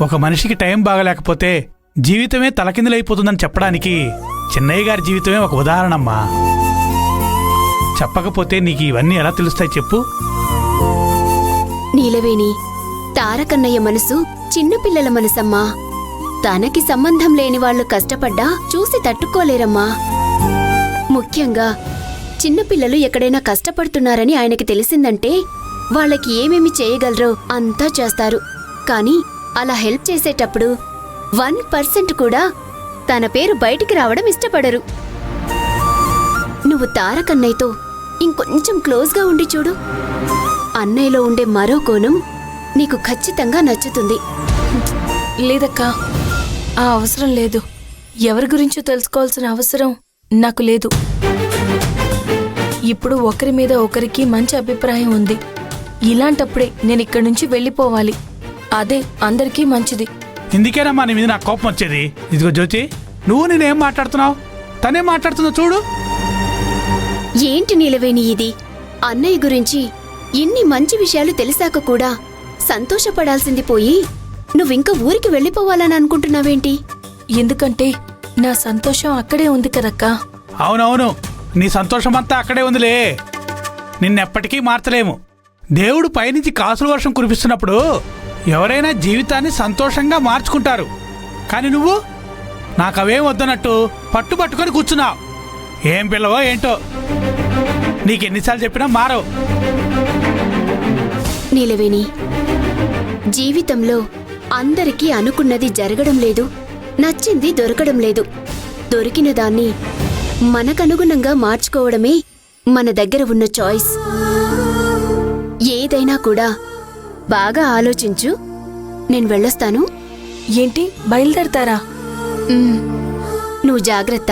ఒక మనిషికి టైం బాగలేకపోతే జీవితమే తలకిందులైపోతుందని చెప్పడానికి చిన్నయ్య గారి జీవితమే ఒక ఉదాహరణమ్మా. చెప్పకపోతే నీకు ఇవన్నీ ఎలా తెలుస్తాయి చెప్పు? నీలవేణి, తారకన్నయ్య మనసు చిన్నపిల్లల మనసమ్మా. తనకి సంబంధం లేని వాళ్లు కష్టపడ్డా చూసి తట్టుకోలేరమ్మా. ముఖ్యంగా చిన్నపిల్లలు ఎక్కడైనా కష్టపడుతున్నారని ఆయనకి తెలిసిందంటే వాళ్ళకి ఏమేమి చేయగలరో అంతా చేస్తారు. కాని అలా హెల్ప్ చేసేటప్పుడు 1% కూడా తన పేరు బయటికి రావడం ఇష్టపడరు. నువ్వు తారకన్నయ్యతో ఇంకొంచెం క్లోజ్గా ఉండి చూడు. అన్నయ్యలో ఉండే మరో కోణం నీకు ఖచ్చితంగా నచ్చుతుంది. లేదక్కా, ఆ అవసరం లేదు. ఎవరి గురించో తెలుసుకోవాల్సిన అవసరం నాకు లేదు. ఇప్పుడు ఒకరి మీద ఒకరికి మంచి అభిప్రాయం ఉంది. ఇలాంటప్పుడే నేను ఇక్కడి నుంచి వెళ్ళిపోవాలి. అదే అందరికీ మంచిది. ఇందుకేనమ్మా నీ మీద నాకు కోపం వచ్చేది. ఇదిగో జ్యోతి, నువ్వు నేనేం మాట్లాడుతున్నావు, తనే మాట్లాడుతుందో చూడు. ఏంటి నీలవేణి ఇది? అన్నయ్య గురించి ఇన్ని మంచి విషయాలు తెలిసాక కూడా సంతోషపడాల్సింది పోయి నువ్వింక ఊరికి వెళ్ళిపోవాలని అనుకుంటున్నావేంటి? ఎందుకంటే నా సంతోషం అక్కడే ఉంది కదక్కా. అవునవును, నీ సంతోషమంతా అక్కడే ఉందిలే. నిన్నెప్పటికీ మార్చలేము. దేవుడు పైనుంచి కాసుల వర్షం కురిపిస్తున్నప్పుడు ఎవరైనా జీవితాన్ని సంతోషంగా మార్చుకుంటారు. కానీ నువ్వు నాకవేం వద్దన్నట్టు పట్టుబట్టుకొని కూర్చున్నావు. ఏం పిల్లవో ఏంటో, నీకెన్నిసార్లు చెప్పినా మారవు. నీలవేణి, జీవితంలో అందరికీ అనుకున్నది జరగడం లేదు, నచ్చింది దొరకడం లేదు. దొరికిన దాన్ని మనకనుగుణంగా మార్చుకోవడమే మన దగ్గర ఉన్న చాయిస్. ఏదైనా కూడా బాగా ఆలోచించు. నేను వెళ్ళొస్తాను. ఏంటి, బయలుదేరతారా? నువ్వు జాగ్రత్త.